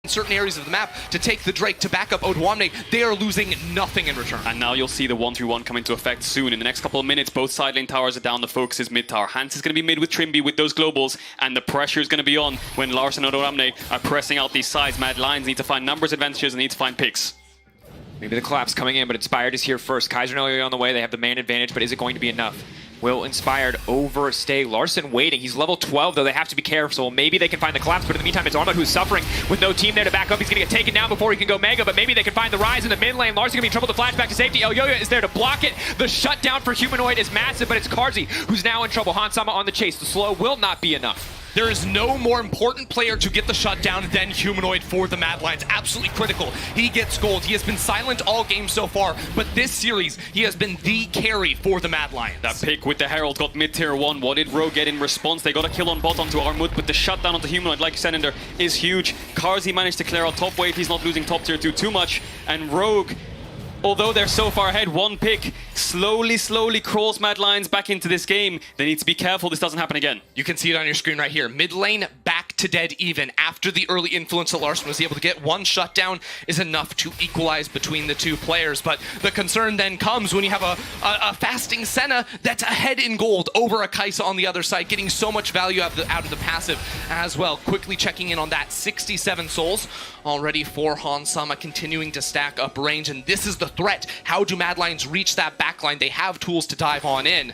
certain areas of the map to take the Drake to back up Warmup, they are losing nothing in return. And now you'll see the 1-3-1 come into effect soon. In the next couple of minutes, both side lane towers are down. The focus is mid tower. Hans is going to be mid with Trimby with those globals, and the pressure is going to be on when Larsen and Warmup are pressing out these sides. Mad Lions need to find numbers advantages and need to find picks. Maybe the collapse coming in, but Inspired is here first. Kaiser and Elio on the way. They have the man advantage, but is it going to be enough? Will Inspired overstay? Larsen waiting. He's level 12, though. They have to be careful. Maybe they can find the collapse, but in the meantime, it's Warmup who's suffering with no team there to back up. He's going to get taken down before he can go Mega, but maybe they can find the rise in the mid lane. Larsen going to be in trouble to flash back to safety. Elyoya is there to block it. The shutdown for Humanoid is massive, but it's Karzi who's now in trouble. Hansama on the chase. The slow will not be enough. There is no more important player to get the shutdown than Humanoid for the Mad Lions. Absolutely critical. He gets gold. He has been silent all game so far, but this series, he has been the carry for the Mad Lions. That pick with the Herald got mid-tier 1. What did Rogue get in response? They got a kill on bot onto Warmup, but the shutdown onto Humanoid, like you said in there, is huge. Karzi managed to clear out top wave. He's not losing top tier 2 too much. And Rogue, although they're so far ahead, one pick slowly crawls Mad Lions back into this game. They need to be careful this doesn't happen again. You can see it on your screen right here. Mid lane back to dead even. After the early influence that Larsen was able to get, one shutdown is enough to equalize between the two players. But the concern then comes when you have a fasting Senna that's ahead in gold over a Kaisa on the other side, getting so much value out of the passive as well. Quickly checking in on that, 67 souls already for Hansama, continuing to stack up range, and this is the threat. How do Mad Lions reach that backline? They have tools to dive on in,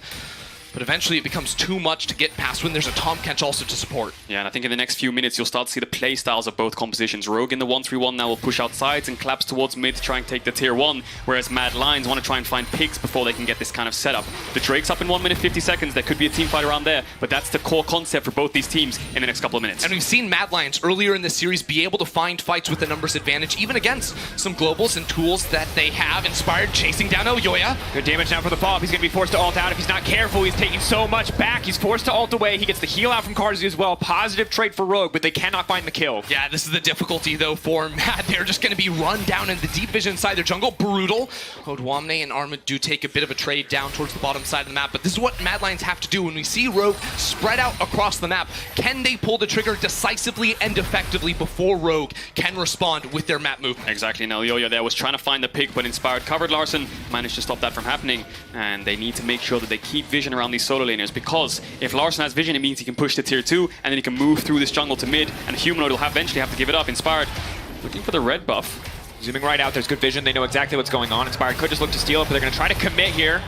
but eventually it becomes too much to get past when there's a Tom Kench also to support. Yeah, and I think in the next few minutes you'll start to see the play styles of both compositions. Rogue in the 1-3-1 now will push out sides and collapse towards mid to try and take the tier 1, whereas Mad Lions want to try and find picks before they can get this kind of setup. The Drake's up in 1 minute 50 seconds. There could be a team fight around there, but that's the core concept for both these teams in the next couple of minutes. And we've seen Mad Lions earlier in this series be able to find fights with a numbers advantage, even against some globals and tools that they have. Inspired chasing down Elyoya. Good damage now for the follow-up. He's going to be forced to ult out. If he's not careful, he's taking so much back. He's forced to ult away. He gets the heal out from Karzi as well. Positive trait for Rogue, but they cannot find the kill. Yeah, this is the difficulty, though, for Mad. They're just going to be run down in the deep vision inside their jungle. Brutal. Warmup and Arma do take a bit of a trade down towards the bottom side of the map, but this is what Mad Lions have to do. When we see Rogue spread out across the map, can they pull the trigger decisively and effectively before Rogue can respond with their map movement? Exactly. Now Elyoya there was trying to find the pick, but Inspired covered Larsen, managed to stop that from happening, and they need to make sure that they keep vision around these solo laners, because if Larsen has vision, it means he can push to tier 2, and then he can move through this jungle to mid, and Humanoid will eventually have to give it up. Inspired looking for the red buff. Zooming right out, there's good vision. They know exactly what's going on. Inspired could just look to steal it, but they're going to try to commit here.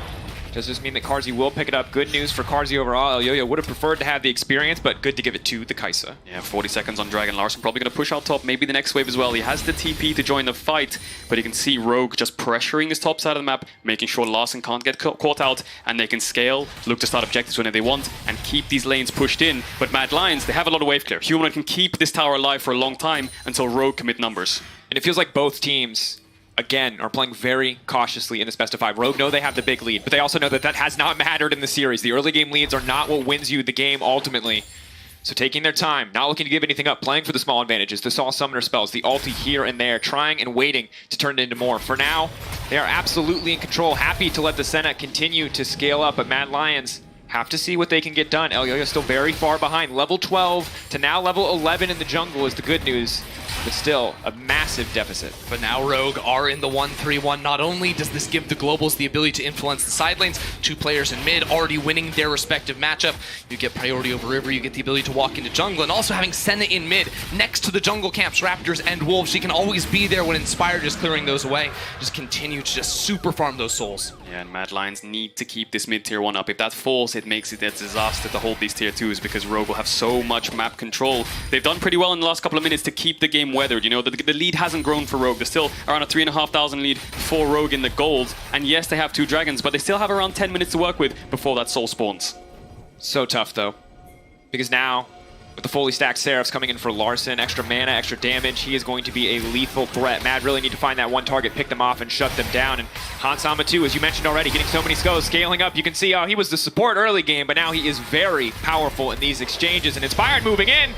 Does this mean that Karzi will pick it up? Good news for Karzi overall. Elyoya would have preferred to have the experience, but good to give it to the Kaisa. Yeah, 40 seconds on Dragon. Larsen probably going to push out top, maybe the next wave as well. He has the TP to join the fight, but you can see Rogue just pressuring his top side of the map, making sure Larsen can't get caught out, and they can scale, look to start objectives whenever they want, and keep these lanes pushed in. But Mad Lions, they have a lot of wave clear. Humanoid can keep this tower alive for a long time until Rogue commit numbers. And it feels like both teams, again, are playing very cautiously in this best of 5. Rogue know they have the big lead, but they also know that that has not mattered in the series. The early game leads are not what wins you the game ultimately. So taking their time, not looking to give anything up, playing for the small advantages, the Saw Summoner spells, the ulti here and there, trying and waiting to turn it into more. For now, they are absolutely in control, happy to let the Senna continue to scale up, but Mad Lions have to see what they can get done. Elyoya is still very far behind. Level 12 to now level 11 in the jungle is the good news, but still a massive deficit. But now Rogue are in the 1-3-1. Not only does this give the globals the ability to influence the side lanes, 2 players in mid already winning their respective matchup. You get priority over river, you get the ability to walk into jungle, and also having Senna in mid next to the jungle camps, Raptors and Wolves. She can always be there when Inspired is clearing those away. Just continue to just super farm those souls. Yeah, and Mad Lions need to keep this mid tier 1 up. If that falls, it makes it a disaster to hold these tier 2s, because Rogue will have so much map control. They've done pretty well in the last couple of minutes to keep the game weathered. You know, the lead hasn't grown for Rogue. They're still around a 3,500 lead for Rogue in the gold. And yes, they have 2 dragons, but they still have around 10 minutes to work with before that soul spawns. So tough, though, because now, with the fully stacked Seraphs coming in for Larsen, extra mana, extra damage, he is going to be a lethal threat. Mad really need to find that one target, pick them off, and shut them down. And Hansama too, as you mentioned already, getting so many skulls, scaling up. You can see how he was the support early game, but now he is very powerful in these exchanges. And Inspired moving in.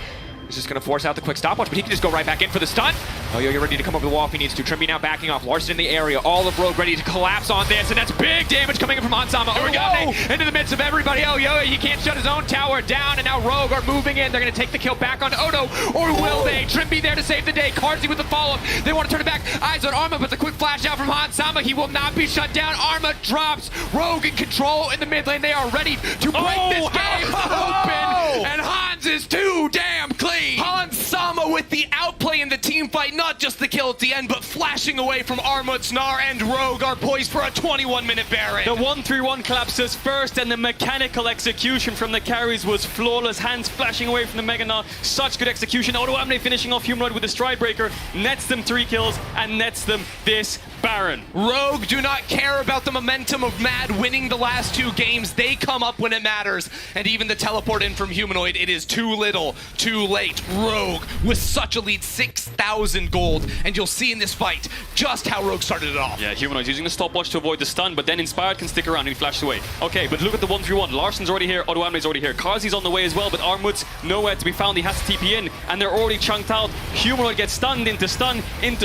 He's just going to force out the quick stopwatch, but he can just go right back in for the stun. Oh, you're ready to come over the wall if he needs to. Trimby now backing off. Larson in the area. All of Rogue ready to collapse on this, and that's big damage coming in from Hansama. Here we go. Into the midst of everybody. Oh, yo, he can't shut his own tower down, and now Rogue are moving in. They're going to take the kill back on Odo, or will they? Trimby there to save the day. Carzy with the follow-up. They want to turn it back. Eyes on Arma, but the quick flash out from Hansama. He will not be shut down. Arma drops. Rogue in control in the mid lane. They are ready to break this game open, and Hans is too damn clean. Hansama with the outplay in the team fight, not just the kill at the end, but flashing away from Armut, Snar, and Rogue are poised for a 21-minute Baron. The 1-3-1 collapses first, and the mechanical execution from the carries was flawless. Hands flashing away from the Mega Gnaw. Such good execution. Odoamne finishing off Humanoid with a Stride Breaker, nets them 3 kills, and nets them this Baron. Rogue do not care about the momentum of Mad winning the last 2 games. They come up when it matters, and even the teleport in from Humanoid, it is too little, too late. Rogue with such a lead, 6,000 gold, and you'll see in this fight just how Rogue started it off. Yeah, Humanoid using the stopwatch to avoid the stun, but then Inspired can stick around and he flashes away. Okay, but look at the 1-3-1. Larsen's already here, Odoamne's already here. Carzy's on the way as well, but Armut's nowhere to be found. He has to TP in, and they're already chunked out. Humanoid gets stunned into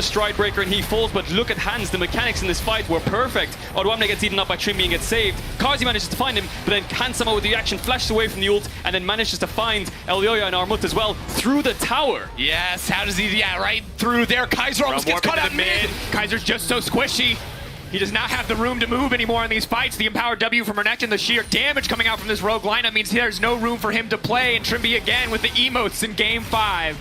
Stride Breaker, and he falls, but look at Hans. The mechanics in this fight were perfect. Odoamne gets eaten up by Trimby and gets saved. Carzy manages to find him, but then Hansama with the action flashes away from the ult, and then manages to find Elyoya and Armut as well through the tower. Yes, how does he, yeah, right through there. Kaiser almost gets caught out mid. Kaiser's just so squishy. He does not have the room to move anymore in these fights. The empowered W from Renekton, the sheer damage coming out from this Rogue lineup means there's no room for him to play, and Trimby again with the emotes in game 5.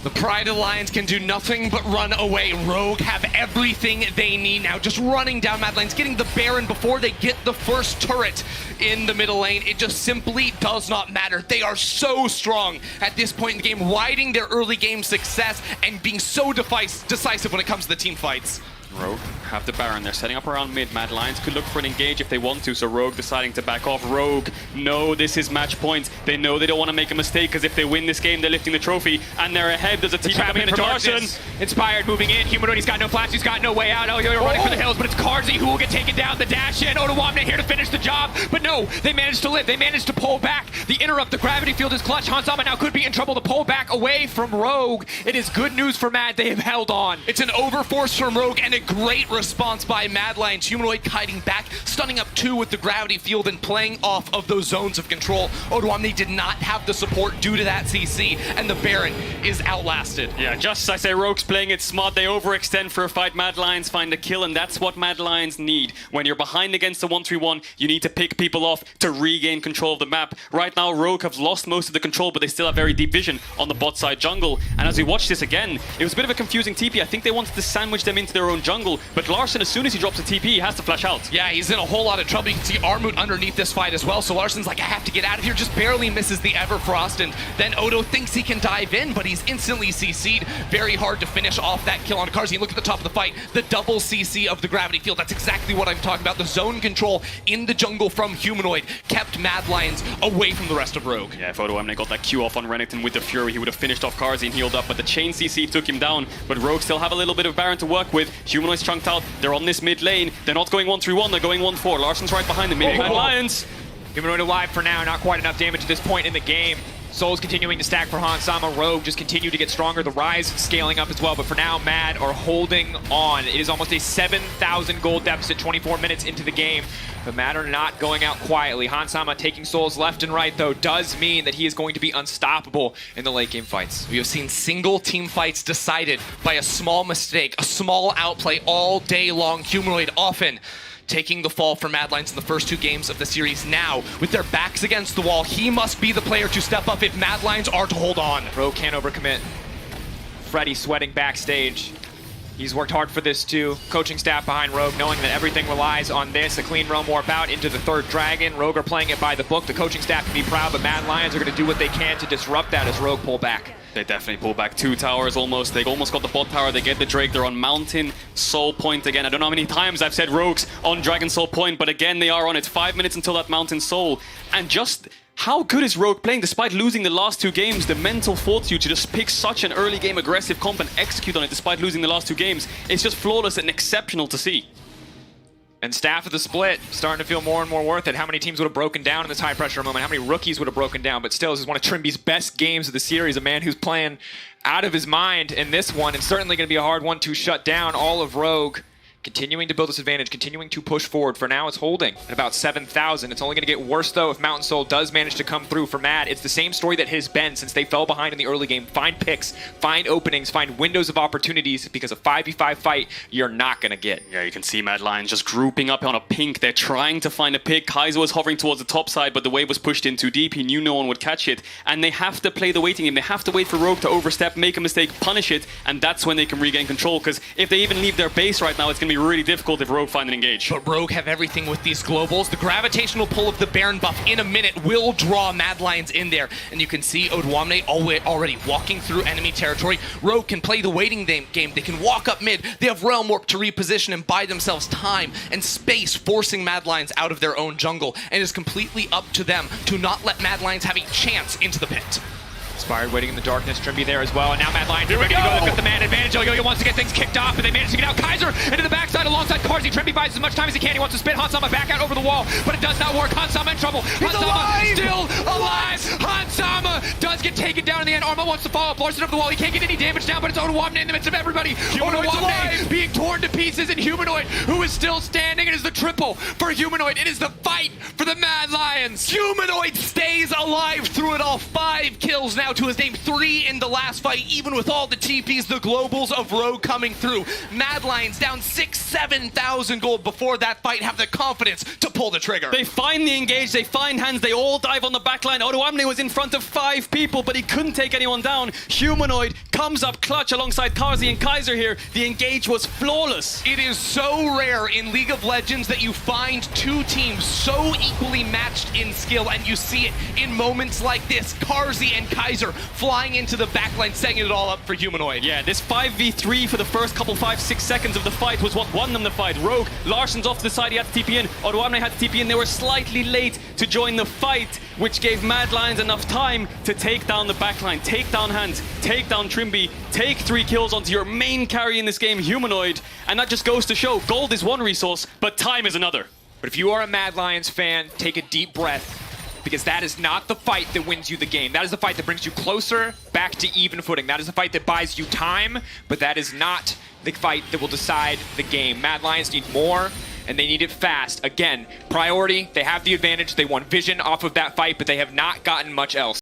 The Pride Alliance can do nothing but run away. Rogue have everything they need now. Just running down Mad Lanes, getting the Baron before they get the first turret in the middle lane. It just simply does not matter. They are so strong at this point in the game, riding their early game success and being so decisive when it comes to the team fights. Rogue have the Baron. They're setting up around mid. Mad Lions could look for an engage if they want to, so Rogue deciding to back off. Rogue know this is match point. They know they don't want to make a mistake, because if they win this game, they're lifting the trophy, and they're ahead. There's a TP coming into Larson. Inspired moving in. Humanoid, he's got no flash. He's got no way out. Oh, you're running for the hills, but it's Carzy who will get taken down. The dash in. Odoamne here to finish the job, but no, they managed to live. They managed to pull back. The interrupt, the gravity field is clutch. Hansama now could be in trouble to pull back away from Rogue. It is good news for Mad. They have held on. It's an overforce from Rogue and a great response by Mad Lions. Humanoid kiting back, stunning up 2 with the gravity field and playing off of those zones of control. Odoamne did not have the support due to that CC, and the Baron is outlasted. Yeah, just as I say, Rogue's playing it smart. They overextend for a fight. Mad Lions find a kill, and that's what Mad Lions need. When you're behind against the 1-3-1, you need to pick people off to regain control of the map. Right now, Rogue have lost most of the control, but they still have very deep vision on the bot side jungle. And as we watch this again, it was a bit of a confusing TP. I think they wanted to sandwich them into their own jungle, but Larson, as soon as he drops a TP, he has to flash out. Yeah, he's in a whole lot of trouble. You can see Armut underneath this fight as well, so Larson's like, I have to get out of here, just barely misses the Everfrost, and then Odo thinks he can dive in, but he's instantly CC'd. Very hard to finish off that kill on Carzy. Look at the top of the fight, the double CC of the gravity field. That's exactly what I'm talking about. The zone control in the jungle from Humanoid kept Mad Lions away from the rest of Rogue. Yeah, if Odoamne got that Q off on Renekton with the Fury, he would have finished off Carzy and healed up, but the chain CC took him down. But Rogue still have a little bit of Baron to work with. Humanoid's chunked out. They're on this mid lane. They're not going 1-3-1, they're going 1-4. Larson's right behind them. Mad Lions. Humanoid alive for now. Not quite enough damage at this point in the game. Souls continuing to stack for Hansama. Rogue just continue to get stronger. The Rise scaling up as well, but for now, Mad are holding on. It is almost a 7,000 gold deficit 24 minutes into the game. But Mad are not going out quietly. Hansama taking souls left and right, though, does mean that he is going to be unstoppable in the late game fights. We have seen single team fights decided by a small mistake, a small outplay all day long. Humanoid often taking the fall for Mad Lions in the first 2 games of the series. Now, with their backs against the wall, he must be the player to step up if Mad Lions are to hold on. Rogue can't overcommit. Freddy sweating backstage. He's worked hard for this too. Coaching staff behind Rogue, knowing that everything relies on this. A clean roam warp out into the 3rd dragon. Rogue are playing it by the book. The coaching staff can be proud, but Mad Lions are going to do what they can to disrupt that as Rogue pull back. They definitely pull back 2 towers almost. They almost got the bot tower. They get the Drake. They're on Mountain Soul Point again. I don't know how many times I've said Rogues on Dragon Soul Point, but again, they are on it. 5 minutes until that Mountain Soul. And just how good is Rogue playing despite losing the last 2 games? The mental fortitude to just pick such an early game aggressive comp and execute on it despite losing the last 2 games. It's just flawless and exceptional to see. And Staff of the Split starting to feel more and more worth it. How many teams would have broken down in this high-pressure moment? How many rookies would have broken down? But still, this is one of Trimby's best games of the series. A man who's playing out of his mind in this one, and certainly going to be a hard one to shut down. All of Rogue continuing to build this advantage, continuing to push forward. For now, it's holding at about 7,000. It's only going to get worse, though, if Mountain Soul does manage to come through for Mad. It's the same story that has been since they fell behind in the early game. Find picks, find openings, find windows of opportunities, because a 5v5 fight, you're not going to get. Yeah, you can see Mad Lions just grouping up on a pink. They're trying to find a pick. Kaiser was hovering towards the top side, but the wave was pushed in too deep. He knew no one would catch it. And they have to play the waiting game. They have to wait for Rogue to overstep, make a mistake, punish it, and that's when they can regain control. Because if they even leave their base right now, it's going to be really difficult if Rogue find an engage. But Rogue have everything with these globals. The gravitational pull of the Baron buff in a minute will draw Mad Lions in there. And you can see Odwamne already walking through enemy territory. Rogue can play the waiting game. They can walk up mid. They have Realm Warp to reposition and buy themselves time and space, forcing Mad Lions out of their own jungle. And it's completely up to them to not let Mad Lions have a chance into the pit. Inspired waiting in the darkness, Trimby there as well, and now Mad Lions are Here we ready to go. go. They've got the man advantage. He wants to get things kicked off, but they manage to get out. Kaiser into the backside alongside Carzzy. Trimby buys as much time as he can. He wants to spit Hansama back out over the wall, but it does not work. Hansama in trouble. Hansama still alive. Hansama does get taken down in the end. Arma wants to follow up. Larson over the wall. He can't get any damage down, but it's Odwamne in the midst of everybody. Odwamne being torn to pieces, and Humanoid, who is still standing. It is the triple for Humanoid. It is the fight for the Mad Lions. Humanoid stays alive through it all. 5 kills now to his name. 3 in the last fight, even with all the TPs, the globals of Rogue coming through. Mad Lions down 7,000 gold before that fight, have the confidence to pull the trigger. They find the engage, they find hands, they all dive on the backline. Odwamne was in front of 5 people, but he couldn't take anyone down. Humanoid comes up clutch alongside Carzzy and Kaiser here. The engage was flawless. It is so rare in League of Legends that you find 2 teams so equally matched in skill, and you see it in moments like this. Carzzy and Kaiser flying into the backline, setting it all up for Humanoid. Yeah, this 5v3 for the first couple 5-6 seconds of the fight was what won them the fight. Rogue, Larsen's off to the side, he had to TP in. Odwamne had to TP in. They were slightly late to join the fight, which gave Mad Lions enough time to take down the backline, take down Hans, take down Trimby, take 3 kills onto your main carry in this game, Humanoid. And that just goes to show, gold is one resource, but time is another. But if you are a Mad Lions fan, take a deep breath, because that is not the fight that wins you the game. That is the fight that brings you closer back to even footing. That is the fight that buys you time, but that is not the fight that will decide the game. Mad Lions need more, and they need it fast. Again, priority, they have the advantage. They won vision off of that fight, but they have not gotten much else.